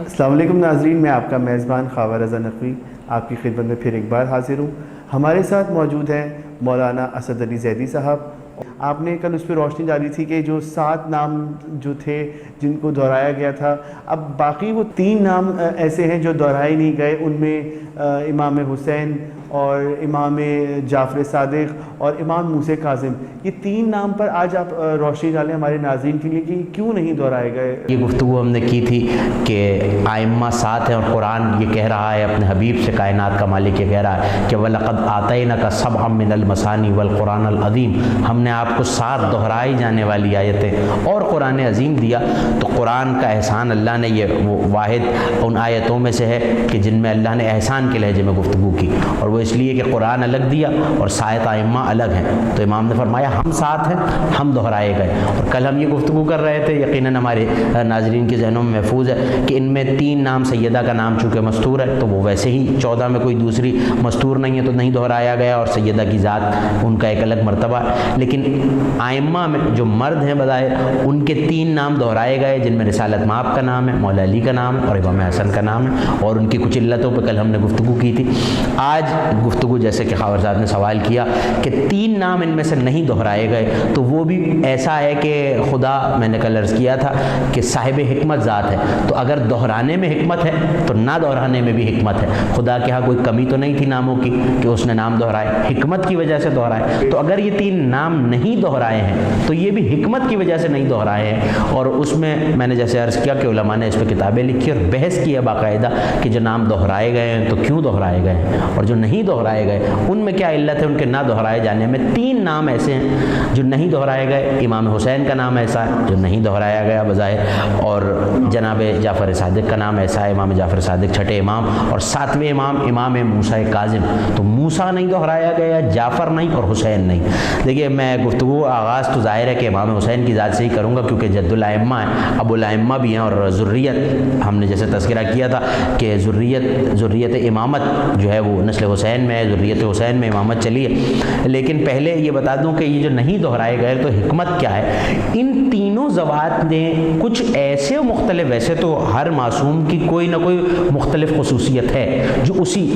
السلام علیکم ناظرین، میں آپ کا میزبان خاور رضا نقوی آپ کی خدمت میں پھر ایک بار حاضر ہوں۔ ہمارے ساتھ موجود ہیں مولانا اسد علی زیدی صاحب۔ آپ نے کل اس پہ روشنی ڈالی تھی کہ جو 7 نام جو تھے جن کو دہرایا گیا تھا، اب باقی وہ 3 نام ایسے ہیں جو دہرائے نہیں گئے، ان میں امام حسین اور امام جعفر صادق اور امام موسیٰ کاظم، یہ 3 نام پر آج آپ روشنی ڈالیں ہمارے ناظرین کے لیے کہ کیوں نہیں دہرائے گئے۔ یہ گفتگو ہم نے کی تھی کہ ائمہ 7 ہیں اور قرآن یہ کہہ رہا ہے اپنے حبیب سے، کائنات کا مالک یہ کہہ رہا ہے کہ وَلَقَدْ آتَيْنَكَ سَبْعًا مِّنَ الْمَثَانِي وَالْقُرْآنَ الْعَظِيمِ، ہم نے آپ کو 7 دہرائی جانے والی آیتیں اور قرآن عظیم دیا۔ تو قرآن کا احسان اللہ نے، یہ وہ واحد ان آیتوں میں سے ہے کہ جن میں اللہ نے احسان کے لہجے میں گفتگو کی، اور وہ اس لیے کہ قرآن الگ دیا اور 7 ائمہ الگ ہیں۔ تو امام نے فرمایا ہم 7 ہیں، ہم دہرائے گئے۔ اور کل ہم یہ گفتگو کر رہے تھے، یقیناً ہمارے ناظرین کے ذہنوں میں محفوظ ہے کہ ان میں 3 نام، سیدہ کا نام چونکہ مستور ہے تو وہ ویسے ہی 14 میں کوئی دوسری مستور نہیں ہے تو نہیں دہرایا گیا، اور سیدہ کی ذات ان کا ایک الگ مرتبہ ہے۔ لیکن ائمہ میں جو مرد ہیں بظاہر ان کے 3 نام دہرائے گئے، جن میں رسالت مآب کا نام ہے، مولا علی کا نام ہے اور امام حسن کا نام ہے، اور ان کی کچھ علتوں پہ کل ہم نے گفتگو کی تھی۔ آج گفتگو جیسے کہ خاور صاحب نے سوال کیا کہ 3 نام ان میں سے نہیں دہرائے گئے، تو وہ بھی ایسا ہے کہ خدا، میں نے کل عرض کیا تھا کہ صاحب حکمت ذات ہے، تو اگر دہرانے میں حکمت ہے تو نہ دہرانے میں بھی حکمت ہے۔ خدا کے ہاں کوئی کمی تو نہیں تھی ناموں کی کہ اس نے نام دہرائے، حکمت کی وجہ سے دہرائے۔ تو اگر یہ 3 نام نہیں دہرائے ہیں تو یہ بھی حکمت کی وجہ سے نہیں دہرائے ہیں، اور اس میں نے جیسے عرض کیا کہ علماء نے اس پہ کتابیں لکھی اور بحث کی ہے باقاعدہ کہ جو نام دہرائے گئے ہیں تو کیوں دہرائے گئے ہیں، اور جو نہیں دہرائے گئے ان میں کیا علت ہے ان کے نہ دہرائے جانے میں۔ 3 نام ایسے ہیں جو نہیں دہرائے گئے۔ امام حسین کا نام ایسا ہے جو نہیں دہرایا گیا بظاہر، اور جناب جعفر صادق کا نام ایسا ہے، امام جعفر صادق 6ٹھے امام، اور 7ویں امام امام موسیٰ کاظم۔ تو موسیٰ نہیں دہرایا گیا، جعفر نہیں اور حسین نہیں۔ دیکھیے میں گفتگو آغاز تو ظاہر ہے کہ امام حسین کی ذات سے ہی کروں گا کیونکہ جد الائمہ ہیں، ابو الائمہ بھی ہیں، اور ذریت ہم نے جیسے تذکرہ کیا تھا کہ ذریت امامت جو ہے وہ نسل حسین میں ہے، ذریت حسین میں امامت چلی ہے۔ لیکن پہلے یہ بتا دوں کہ یہ جو نہیں دہرائے گئے تو حکمت کیا ہے۔ ان تینوں ذوات نے کچھ ایسے مختلف، ویسے تو ہر معصوم کی کوئی نہ کوئی مختلف خصوصیت ہے جو اسی،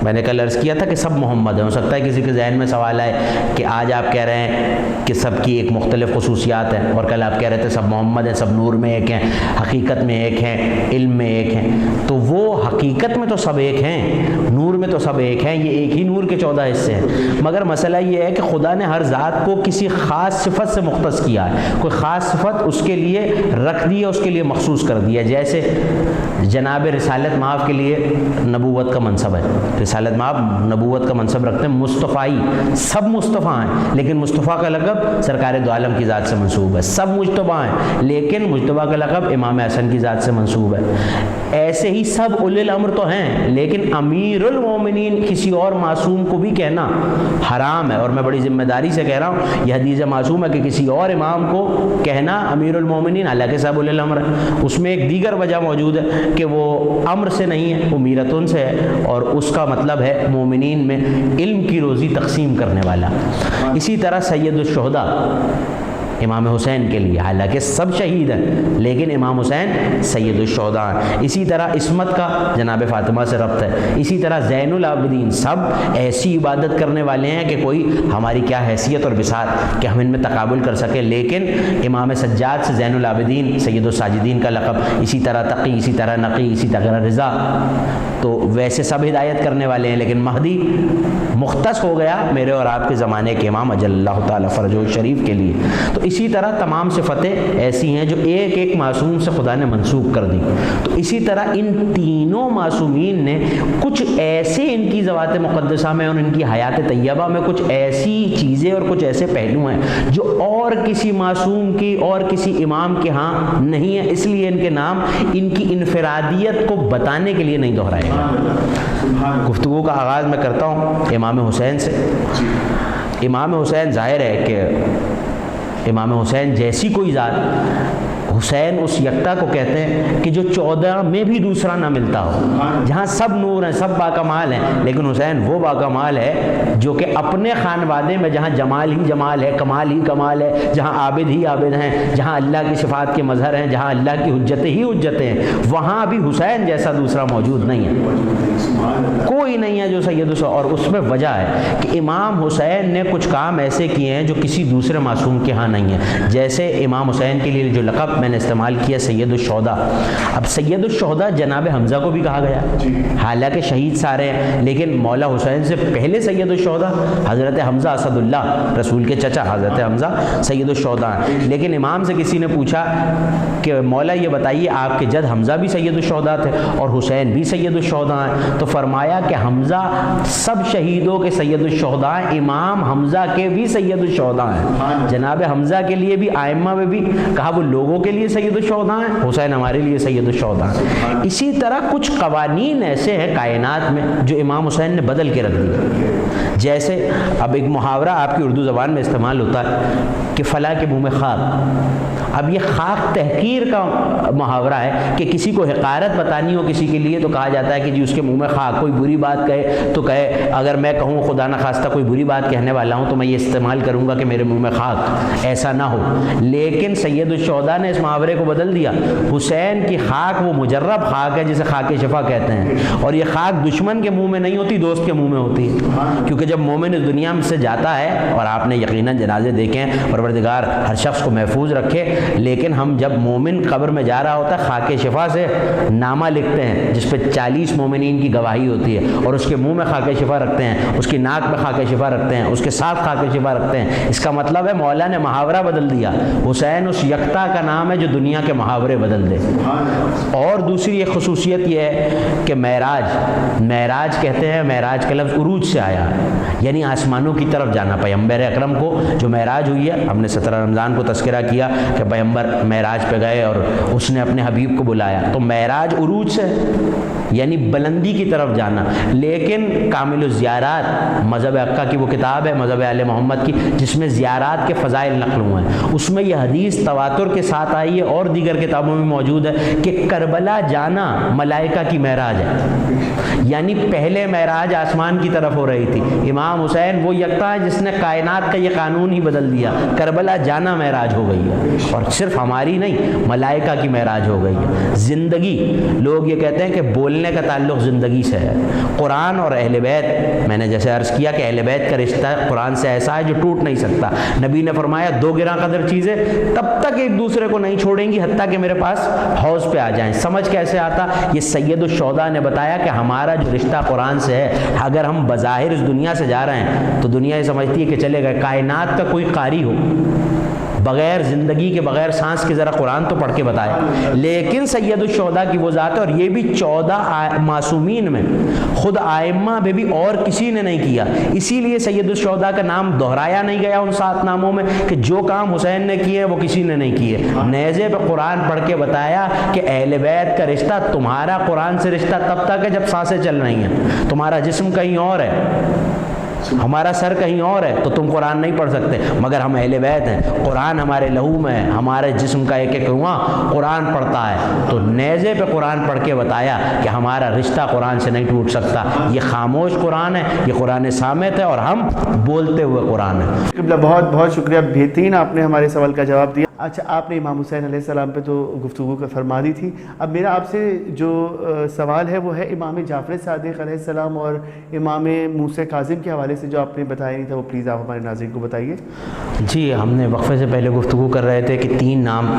میں نے کل عرض کیا تھا کہ سب محمد ہیں۔ ہو سکتا ہے کسی کے ذہن میں سوال آئے کہ آج آپ کہہ رہے ہیں کہ سب کی ایک مختلف خصوصیات ہیں، اور کل آپ کہہ رہے تھے سب محمد ہیں، سب نور میں ایک ہیں، حقیقت میں ایک ہیں، علم میں ایک ہیں۔ تو وہ حقیقت میں تو سب ایک ہیں، نور میں تو سب ایک ہیں، یہ ایک ہی نور کے 14 حصے ہیں، مگر مسئلہ یہ ہے کہ خدا نے ہر ذات کو کسی خاص صفت سے مختص کیا ہے، کوئی خاص صفت اس کے لیے رکھ دی ہے، اس کے لیے مخصوص کر دی ہے۔ جیسے جناب رسالت مآب کے لیے نبوت کا منصب ہے، رسالت مآب نبوت کا منصب رکھتے ہیں، مصطفائی، سب مصطفیٰ ہیں لیکن مصطفیٰ کا لقب سرکار دو عالم کی ذات سے منسوب ہے، سب مجتبیٰ ہیں لیکن مجتبیٰ کا لقب امام حسن کی ذات سے منسوب ہے۔ ایسے ہی سب اولی الامر تو ہیں لیکن امیر المومنین کسی اور معصوم کو بھی کہنا حرام ہے، اور میں بڑی ذمہ داری سے کہہ رہا ہوں، یہ حدیث معصوم ہے کہ کسی اور امام کو کہنا امیر المومنین، حالانکہ سب اولی الامر ہے۔ اس میں ایک دیگر وجہ موجود ہے کہ وہ امر سے نہیں ہے، وہ میرتن سے ہے، اور اس کا مطلب ہے مومنین میں علم کی روزی تقسیم کرنے والا۔ اسی طرح سید الشہداء امام حسین کے لیے، حالانکہ سب شہید ہیں لیکن امام حسین سید الشہداء ہیں۔ اسی طرح عصمت کا جناب فاطمہ سے ربط ہے، اسی طرح زین العابدین، سب ایسی عبادت کرنے والے ہیں کہ کوئی ہماری کیا حیثیت اور بساط کہ ہم ان میں تقابل کر سکیں، لیکن امام سجاد سے زین العابدین سید الساجدین کا لقب، اسی طرح تقی، اسی طرح نقی، اسی طرح رضا۔ تو ویسے سب ہدایت کرنے والے ہیں لیکن مہدی مختص ہو گیا میرے اور آپ کے زمانے کے امام اجل اللہ تعالیٰ فرجہ شریف کے لیے۔ تو اسی طرح تمام صفتیں ایسی ہیں جو ایک ایک معصوم سے خدا نے منسوب کر دی۔ تو اسی طرح ان تینوں معصومین نے کچھ ایسے، ان کی ذوات مقدسہ میں اور ان کی حیات طیبہ میں کچھ ایسی چیزیں اور کچھ ایسے پہلو ہیں جو اور کسی معصوم کی اور کسی امام کے ہاں نہیں ہے، اس لیے ان کے نام ان کی انفرادیت کو بتانے کے لیے نہیں دہرائے گا۔ گفتگو کا آغاز میں کرتا ہوں امام حسین سے۔ امام حسین ظاہر ہے کہ امام حسین جیسی کوئی ذات حسین اس یکتا کو کہتے ہیں کہ جو 14 میں بھی دوسرا نہ ملتا ہو، جہاں سب نور ہیں، سب باکمال ہیں، لیکن حسین وہ باکمال ہے جو کہ اپنے خانوادے میں جہاں جمال ہی جمال ہے، کمال ہی کمال ہے، جہاں عابد ہی عابد ہیں، جہاں اللہ کی صفات کے مظہر ہیں، جہاں اللہ کی حجتیں ہی حجتیں ہیں، وہاں بھی حسین جیسا دوسرا موجود نہیں ہے، کوئی نہیں ہے جو سید. اور اس میں وجہ ہے کہ امام حسین نے کچھ کام ایسے کیے ہیں جو کسی دوسرے معصوم کے ہاں نہیں ہیں. جیسے امام حسین کے لیے جو لقب میں نے استعمال کیا سید الشہداء، اب سید الشہداء جناب حمزہ کو بھی کہا گیا، حالانکہ شہید سارے ہیں، لیکن مولا حسین سے پہلے سید الشہداء حضرت حمزہ اسد اللہ، رسول کے چچا حضرت حمزہ سید الشہداء ہیں. لیکن امام سے کسی نے پوچھا کہ مولا یہ بتائیے آپ کے جد حمزہ بھی سید الشہداء تھے اور حسین بھی سید الشہداء ہیں، تو فرمایا کہ حمزہ سب شہیدوں کے سید الشہداء ہیں، امام حمزہ کے بھی سید الشہداء ہیں. جناب حمزہ کے لیے بھی آئمہ میں بھی کہا وہ لوگوں کے لیے سید الشہداء ہیں، حسین ہمارے لیے سید الشہداء ہیں. اسی طرح کچھ قوانین ایسے ہیں کائنات میں جو امام حسین نے بدل کے رکھ دی. جیسے اب ایک محاورہ آپ کی اردو زبان میں استعمال ہوتا ہے کہ فلاں کے منہ میں خاک. اب یہ خاک تحقیر کا محاورہ ہے کہ کسی کو حقارت بتانی ہو کسی کے لیے تو کہا جاتا ہے کہ جی اس کے منہ میں خاک. کوئی بری بات کہے تو کہے، اگر میں کہوں خدا نخواستہ کوئی بری بات کہنے والا ہوں تو میں یہ استعمال کروں گا کہ میرے منہ میں خاک، ایسا نہ ہو. لیکن سید الشہداء نے اس محاورے کو بدل دیا. حسین کی خاک وہ مجرب خاک ہے جسے خاک شفا کہتے ہیں، اور یہ خاک دشمن کے منہ میں نہیں ہوتی، دوست کے منہ میں ہوتی ہے. کیونکہ جب مومن اس دنیا سے جاتا ہے، اور آپ نے یقیناً جنازے دیکھے ہیں، پروردگار ہر شخص کو محفوظ رکھے، لیکن ہم جب مومن قبر میں جا رہا ہوتا ہے خاک شفا سے نامہ لکھتے ہیں جس پہ 40 مومنین کی گواہی ہوتی ہے، اور اس کے منہ میں خاک شفا رکھتے ہیں، اس کی ناک میں خاک شفا رکھتے ہیں، اس کے ساتھ خاک شفا رکھتے ہیں. اس کا مطلب ہے مولا نے محاورہ بدل دیا. حسین اس یکتا کا نام ہے جو دنیا کے محاورے بدل دے. اور دوسری ایک خصوصیت یہ ہے کہ معراج کہتے ہیں، معراج کا لفظ عروج سے آیا ہے، یعنی آسمانوں کی طرف جانا. پیغمبر اکرم کو جو معراج ہوئی ہے، ہم نے 17 رمضان کو تذکرہ کیا کہ پیغمبر معراج پہ گئے اور اس نے اپنے حبیب کو بلایا، تو معراج عروج سے یعنی بلندی کی طرف جانا. لیکن کامل الزیارات مذہب حقہ کی وہ کتاب ہے مذہب آل محمد کی جس میں زیارات کے فضائل نقل ہوئے ہیں، اس میں یہ حدیث تواتر کے ساتھ آئی ہے اور دیگر کتابوں میں موجود ہے کہ کربلا جانا ملائکہ کی معراج ہے. یعنی پہلے معراج آسمان کی طرف ہو رہی تھی. امام حسین وہ یکتا ہے جس نے کائنات کا یہ قانون ہی بدل دیا. کربلا جانا معراج ہو گئی ہے، اور صرف ہماری نہیں ملائکہ کی معراج ہو گئی ہے. زندگی، لوگ یہ کہتے ہیں کہ بولنے کا تعلق زندگی سے ہے. قرآن اور اہل بیت، میں نے جیسے عرض کیا کہ اہل بیت کا رشتہ قرآن سے ایسا ہے جو ٹوٹ نہیں سکتا. نبی نے فرمایا 2 گراں قدر چیزیں تب تک ایک دوسرے کو نہیں چھوڑیں گی حتیٰ کہ میرے پاس حوض پہ آ جائیں. سمجھ کیسے آتا؟ یہ سید الشہداء نے بتایا کہ ہمارا جو رشتہ قرآن سے ہے، اگر ہم بظاہر اس دنیا سے جا رہے ہیں تو دنیا یہ سمجھتی ہے کہ چلے گئے. کائنات کا کوئی قاری ہو بغیر زندگی کے، بغیر سانس کے، ذرا قرآن تو پڑھ کے بتائے. لیکن سید الشہداء کی وہ ذات ہے، اور یہ بھی 14 معصومین میں خود آئمہ میں بھی اور کسی نے نہیں کیا. اسی لیے سید الشہداء کا نام دہرایا نہیں گیا ان 7 ناموں میں کہ جو کام حسین نے کیے وہ کسی نے نہیں کیے. نیزے پہ قرآن پڑھ کے بتایا کہ اہل بیت کا رشتہ، تمہارا قرآن سے رشتہ تب تک ہے جب سانسیں چل رہی ہیں. تمہارا جسم کہیں اور ہے، ہمارا سر کہیں اور ہے، تو تم قرآن نہیں پڑھ سکتے. مگر ہم اہل بیت ہیں، قرآن ہمارے لہو میں ہے، ہمارے جسم کا ایک ایک رواں قرآن پڑھتا ہے. تو نیزے پہ قرآن پڑھ کے بتایا کہ ہمارا رشتہ قرآن سے نہیں ٹوٹ سکتا. یہ خاموش قرآن ہے، یہ قرآن صامت ہے، اور ہم بولتے ہوئے قرآن ہے. بہت بہت شکریہ، بہترین آپ نے ہمارے سوال کا جواب دیا. اچھا، آپ نے امام حسین علیہ السلام پہ تو گفتگو فرما دی تھی. اب میرا آپ سے جو سوال ہے وہ ہے امام جعفر صادق علیہ السلام اور امام موسیٰ کاظم کے حوالے سے جو آپ نے بتایا نہیں تھا، وہ پلیز آپ ہمارے ناظرین کو بتائیے. جی، ہم نے وقفے سے پہلے گفتگو کر رہے تھے کہ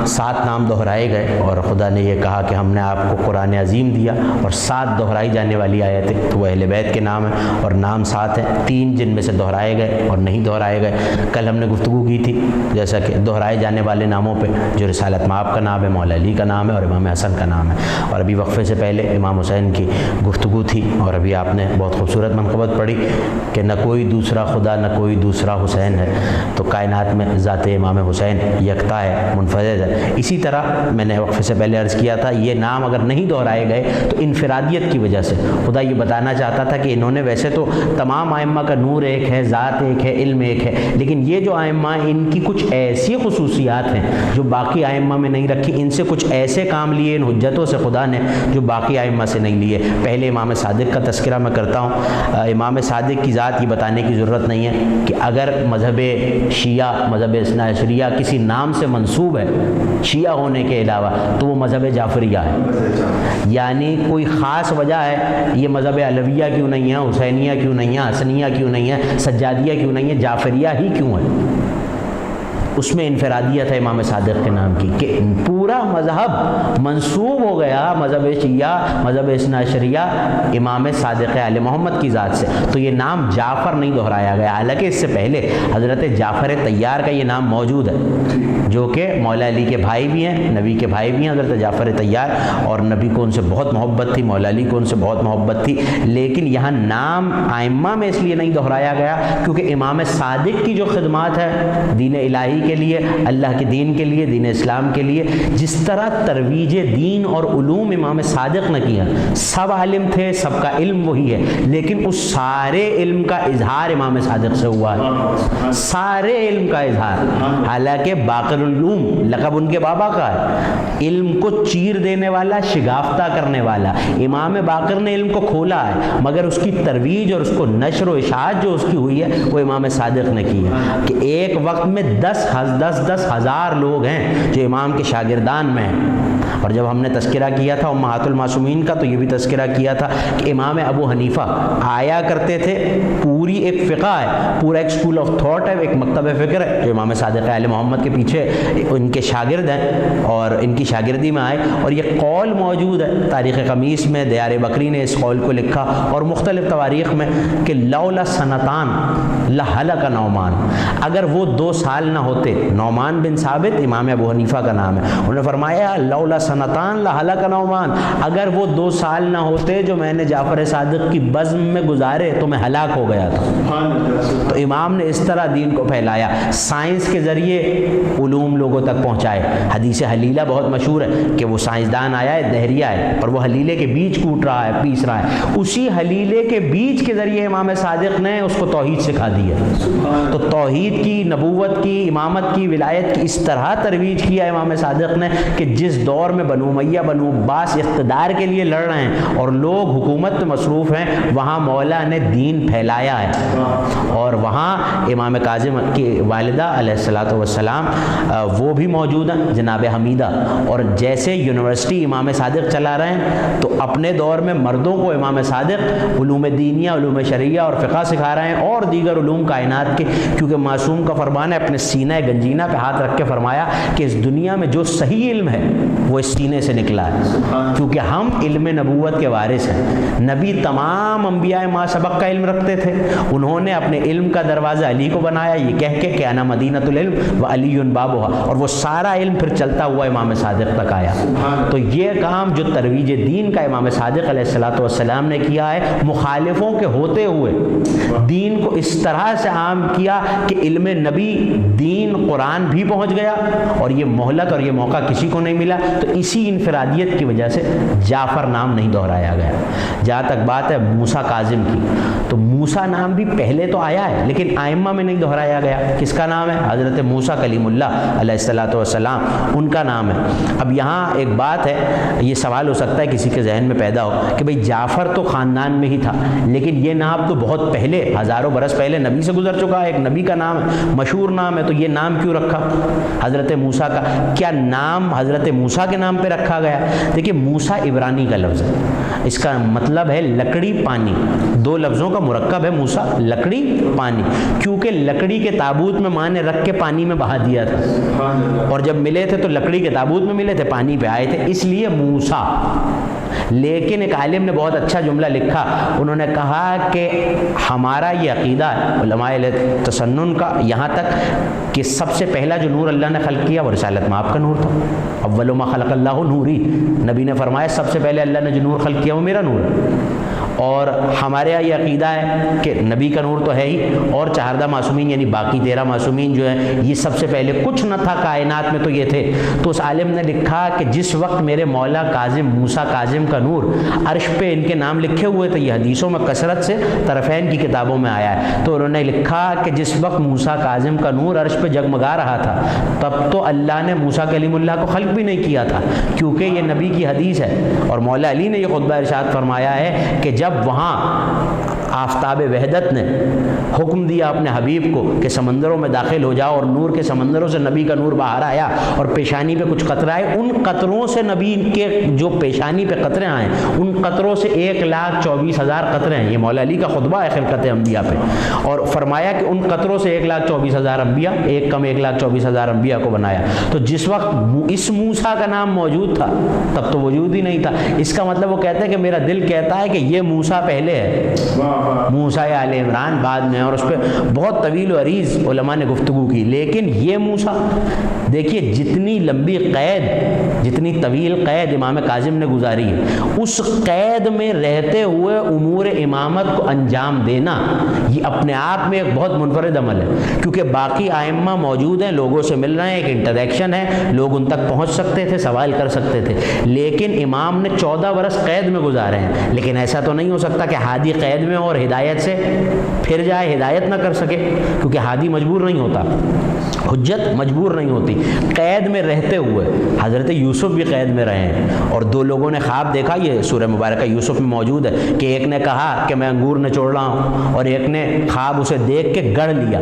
7 نام دہرائے گئے، اور خدا نے یہ کہا کہ ہم نے آپ کو قرآن عظیم دیا، اور 7 دہرائی جانے والی آیتیں تو وہ اہل بیت کے نام ہیں، اور نام 7 ہیں. 3 جن میں سے دہرائے گئے اور نہیں دہرائے گئے. کل ہم نے گفتگو کی تھی جیسا کہ دہرائے جانے والے ناموں پہ جو رسالت مآب کا نام ہے، مولا علی کا نام ہے، اور امام حسن کا نام ہے. اور ابھی وقفے سے پہلے امام حسین کی گفتگو تھی، اور ابھی آپ نے بہت خوبصورت منقبت پڑھی کہ نہ کوئی دوسرا خدا نہ کوئی دوسرا حسین ہے. تو کائنات میں ذات امام حسین یکتا ہے، منفرد ہے. اسی طرح میں نے وقفے سے پہلے عرض کیا تھا، یہ نام اگر نہیں دہرائے گئے تو انفرادیت کی وجہ سے خدا یہ بتانا چاہتا تھا کہ انہوں نے ویسے تو تمام ائمہ کا نور ایک ہے، ذات ایک ہے، علم ایک ہے، لیکن یہ جو ائمہ ان کی کچھ ایسی خصوصیات ہیں ہیں جو باقی ائمہ میں نہیں رکھی. ان سے کچھ ایسے کام لیے ان حجتوں سے خدا نے جو باقی ائمہ سے نہیں لیے. پہلے امام صادق کا تذکرہ میں کرتا ہوں. امام صادق کی ذات یہ بتانے کی ضرورت نہیں ہے کہ اگر مذہب شیعہ مذہب اثنا عشریہ کسی نام سے منسوب ہے شیعہ ہونے کے علاوہ تو وہ مذہب جعفریہ ہے. یعنی کوئی خاص وجہ ہے یہ مذہب علویہ کیوں نہیں ہے, حسینیہ کیوں نہیں ہے, حسنیہ کیوں نہیں ہے, سجادیہ کیوں نہیں ہے, جعفریہ ہی کیوں ہے. اس میں انفرادیت ہے امام صادق کے نام کی کہ پورا مذہب منسوب ہو گیا مذہب شیعہ مذہب اثنا عشریہ امام صادق آل محمد کی ذات سے. تو یہ نام جعفر نہیں دہرایا گیا, حالانکہ اس سے پہلے حضرت جعفر طیار کا یہ نام موجود ہے جو کہ مولا علی کے بھائی بھی ہیں, نبی کے بھائی بھی ہیں حضرت جعفر طیار, اور نبی کو ان سے بہت محبت تھی, مولا علی کو ان سے بہت محبت تھی. لیکن یہاں نام ائمہ میں اس لیے نہیں دہرایا گیا کیونکہ امام صادق کی جو خدمات ہے دین الہی کے لیے, اللہ کے دین کے لیے, دین اسلام کے لیے, جس طرح ترویج دین اور علوم امام صادق نے کیا. سب عالم تھے, سب کا علم وہی ہے, لیکن اس سارے علم کا اظہار امام صادق سے ہوا ہے, سارے علم کا اظہار. حالانکہ باقر العلوم لقب ان کے بابا کا ہے, علم کو چیر دینے والا, شگافتہ کرنے والا. امام باقر نے علم کو کھولا ہے مگر اس کی ترویج اور اس کو نشر و اشاعت جو اس کی ہوئی ہے وہ امام صادق نے کی ہے. کہ ایک وقت میں 10,000 لوگ ہیں جو امام کے شاگردان میں ہیں. اور جب ہم نے تذکرہ کیا تھا امہات المعصومین کا تو یہ بھی تذکرہ کیا تھا کہ امام ابو حنیفہ آیا کرتے تھے. پوری ایک فقہ ہے, پورا ایک اسکول آف تھاٹ ہے, ایک مکتب فکر ہے جو امام صادق آل محمد کے پیچھے ان کے شاگرد ہیں اور ان کی شاگردی میں آئے. اور یہ قول موجود ہے تاریخ خمیس میں, دیار بکری نے اس قول کو لکھا اور مختلف تواریخ میں کہ لولا سنتان لہلک نعمان, اگر وہ 2 سال نہ ہوتے. نعمان بن ثابت امام ابو حنیفہ کا نام ہے. انہوں نے فرمایا لولا سنتان لہلک نعمان, اگر وہ 2 سال نہ ہوتے جو میں نے جعفر صادق کی بزم میں گزارے تو میں ہلاک ہو گیا تھا. تو امام نے اس طرح دین کو پھیلایا, سائنس کے ذریعے علوم لوگوں تک پہنچائے. حدیث حلیلہ بہت مشہور ہے کہ وہ سائنسدان آیا ہے, دہریہ ہے, اور وہ حلیلے کے بیج کوٹ رہا ہے, پیس رہا ہے. اسی حلیلے کے بیج کے ذریعے امام صادق نے اس کو توحید سکھا دی ہے. تو توحید کی, نبوت کی, امامت کی, ولایت کی اس طرح ترویج کیا امام صادق نے کہ جس دور میں بنو امیہ بنو عباس اقتدار کے لیے لڑ رہے ہیں اور لوگ حکومت میں مصروف ہیں, وہاں مولا نے دین پھیلایا ہے. اور وہاں امام کاظم کی والدہ علیہ الصلوۃ والسلام وہ بھی موجود ہیں, جناب حمیدہ. اور جیسے یونیورسٹی امام صادق چلا رہے ہیں تو اپنے دور میں مردوں کو امام صادق علوم دینیہ, علوم شرعیہ اور فقہ سکھا رہے ہیں اور دیگر علوم کائنات کے. کیونکہ معصوم کا فرمان ہے, اپنے سینہ گنجینہ پہ ہاتھ رکھ کے فرمایا کہ اس دنیا میں جو صحیح علم ہے وہ اس سینے سے نکلا ہے. کیونکہ ہم علم نبوت کے وارث ہیں. نبی تمام انبیاء ما سبق کا علم رکھتے تھے, انہوں نے اپنے علم کا دروازہ علی کو بنایا یہ کہہ کے کہ انا مدینۃ العلم و علی بابھا, اور وہ سارا علم پھر چلتا ہوا امام صادق تک آیا. تو یہ کام جو ترویج دین کا امام صادق علیہ الصلوۃ والسلام نے کیا ہے, مخالفوں کے ہوتے ہوئے دین کو اس طرح سے عام کیا کہ علم نبی, دین, قرآن بھی پہنچ گیا, اور یہ مہلت اور یہ موقع کسی کو نہیں ملا. تو اسی انفرادیت کی وجہ سے جعفر نام نہیں دہرایا گیا. جہاں تک بات ہے موسیٰ کاظم کی, تو موسیٰ نام بھی پہلے تو آیا ہے لیکن ائمہ میں نہیں دہرایا گیا. کس کا نام ہے؟ حضرت موسیٰ کلیم اللہ علیہ الصلوۃ والسلام, ان کا نام ہے. اب یہاں ایک بات ہے, یہ سوال ہو سکتا ہے کسی کے ذہن میں پیدا ہو کہ بھئی جعفر تو خاندان میں ہی تھا, لیکن یہ نام تو بہت پہلے, ہزاروں برس پہلے نبی سے گزر چکا ہے, ایک نبی کا نام ہے, مشہور نام ہے, تو یہ نام کیوں رکھا حضرت موسیٰ کا؟ کیا نام حضرت موسیٰ کے نام پہ رکھا گیا؟ دیکھیے موسیٰ عبرانی کا لفظ ہے, اس کا مطلب ہے لکڑی پانی. 2 لفظوں کا مرکب ہے موسیٰ, لکڑی پانی. کیونکہ لکڑی کے تابوت میں ماں نے رکھ کے پانی میں بہا دیا تھا, اور جب ملے تھے تو لکڑی کے تابوت میں ملے تھے, پانی پہ آئے تھے, اس لیے موسیٰ. لیکن ایک عالم نے بہت اچھا جملہ لکھا, انہوں نے کہا کہ ہمارا یہ عقیدہ ہے علماء تسنن کا یہاں تک کہ سب سے پہلا جو نور اللہ نے خلق کیا وہ رسالت میں آپ کا نور تھا. اول ما خلق اللہ نوری, نبی نے فرمایا سب سے پہلے اللہ نے جو نور خلق کیا وہ میرا نور ہے. اور ہمارے یہاں یہ عقیدہ ہے کہ نبی کا نور تو ہے ہی, اور 14 معصومین یعنی باقی 13 معصومین جو ہیں یہ سب سے پہلے کچھ نہ تھا کائنات میں تو یہ تھے. تو اس عالم نے لکھا کہ جس وقت میرے مولا کاظم موسیٰ کاظم کا کا نور، عرش پہ ان کے نام لکھے ہوئے تھے. یہ حدیثوں میں کثرت سے طرفین کی کتابوں میں آیا ہے. تو انہوں نے لکھا کہ جس وقت موسیٰ کاظم کا نور عرش پہ جگمگا رہا تھا تب تو اللہ نے موسیٰ کلیم اللہ کو خلق بھی نہیں کیا تھا، کیونکہ یہ نبی کی حدیث ہے. اور مولا علی نے یہ خطبہ ارشاد فرمایا ہے کہ جب وہاں آفتاب وحدت نے حکم دیا اپنے حبیب کو کہ سمندروں میں داخل ہو جاؤ، اور نور کے سمندروں سے نبی کا نور باہر آیا اور پیشانی پہ کچھ قطرے آئے، ان قطروں سے نبی کے جو پیشانی پہ قطرے آئے ان قطروں سے 1,24,000 قطرے ہیں. یہ مولا علی کا خطبہ ہے خلقت انبیاء پہ. اور فرمایا کہ ان قطروں سے 1,24,000 انبیاء، ایک کم 1,24,000 انبیاء کو بنایا. تو جس وقت اس موسیٰ کا نام موجود تھا تب تو وجود ہی نہیں تھا. اس کا مطلب وہ کہتے ہیں کہ میرا دل کہتا ہے کہ یہ موسیٰ پہلے ہے، موسیٰ آل عمران بعد میں، اور اس پہ بہت طویل و عریض علماء نے گفتگو کی. لیکن یہ موسیٰ دیکھیے جتنی لمبی قید، جتنی طویل قید امام کاظم نے گزاری ہے، اس قید میں رہتے ہوئے امور امامت کو انجام دینا یہ اپنے آپ میں ایک بہت منفرد عمل ہے. کیونکہ باقی ائمہ موجود ہیں، لوگوں سے مل رہے ہیں، ایک انٹریکشن ہے، لوگ ان تک پہنچ سکتے تھے، سوال کر سکتے تھے. لیکن امام نے 14 برس قید میں گزارے ہیں. لیکن ایسا تو نہیں ہو سکتا کہ ہادی قید میں اور ہدایت سے پھر جائے، ہدایت نہ کر سکے، کیونکہ ہادی مجبور نہیں ہوتا، حجت مجبور نہیں ہوتی. قید میں رہتے ہوئے حضرت یوسف بھی قید میں رہے ہیں، اور دو لوگوں نے خواب دیکھا، یہ سورہ مبارکہ یوسف میں موجود ہے، کہ ایک نے کہا کہ میں انگور نچوڑ رہا ہوں، اور ایک نے خواب اسے دیکھ کے گڑھ لیا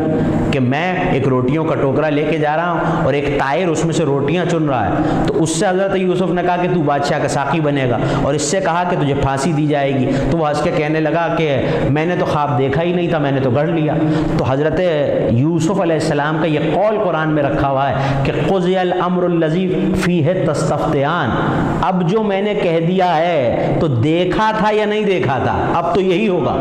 کہ میں ایک روٹیوں کا ٹوکرا لے کے جا رہا ہوں اور ایک طائر اس میں سے روٹیاں چن رہا ہے. تو اس سے حضرت یوسف نے کہا کہ تو بادشاہ کا ساقی بنے گا، اور اس سے کہا کہ تجھے پھانسی دی جائے گی. تو وہ ہنس کے کہنے لگا کہ میں نے تو خواب دیکھا ہی نہیں تھا، میں نے تو گڑھ لیا. تو حضرت یوسف علیہ السلام کا یہ قول قرآن میں رکھا ہوا ہے کہ قضی الامر الذی فیہ تستفتیان، اب جو میں نے کہہ دیا ہے تو دیکھا تھا یا نہیں دیکھا تھا، اب تو یہی ہوگا.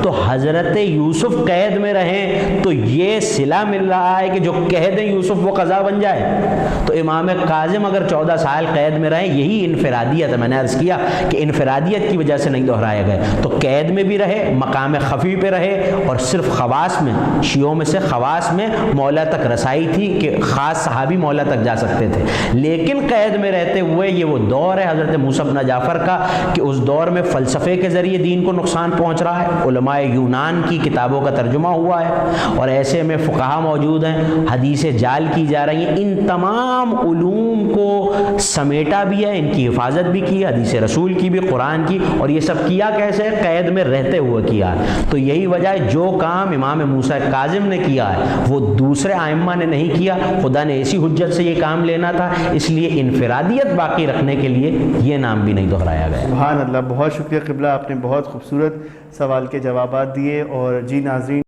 تو حضرت یوسف قید میں رہیں تو یہ صلہ مل رہا ہے کہ جو کہہ دیں یوسف وہ قضا بن جائے. تو امام کاظم اگر 14 سال قید میں رہیں، یہی انفرادیت ہے. میں نے عرض کیا کہ انفرادیت کی وجہ سے نہیں دہرائے گئے. تو قید میں بھی رہے، مقام خفی پہ رہے، اور صرف خواص میں، شیعوں میں سے خواص میں مولا تک رسائی تھی کہ خاص صحابی مولا تک جا سکتے تھے. لیکن قید میں رہتے ہوئے یہ وہ دور ہے حضرت موسیٰ بن جعفر کا کہ اس دور میں فلسفے کے ذریعے دین کو نقصان پہنچ رہا ہے، علماء یونان کی کتابوں کا ترجمہ ہوا ہے، اور ایسے میں فقہا موجود ہیں، حدیث جال کی جا رہی ہیں. ان تمام علوم کو سمیٹا بھی ہے، ان کی حفاظت بھی کی، حدیث رسول کی بھی، قرآن کی، اور یہ سب کیا کیسے؟ قید میں رہتے ہوئے کیا. تو یہی وجہ ہے جو کام امام موسیٰ کاظم نے کیا ہے وہ دوسرے ائمہ نے نہیں کیا. خدا نے ایسی حجت سے یہ کام لینا تھا، اس لیے انفرادیت باقی رکھنے کے لیے یہ نام بھی نہیں دہرایا گیا. سبحان اللہ. بہت شکریہ قبلہ، آپ نے بہت خوبصورت سوال کے جوابات دیے. اور جی ناظرین،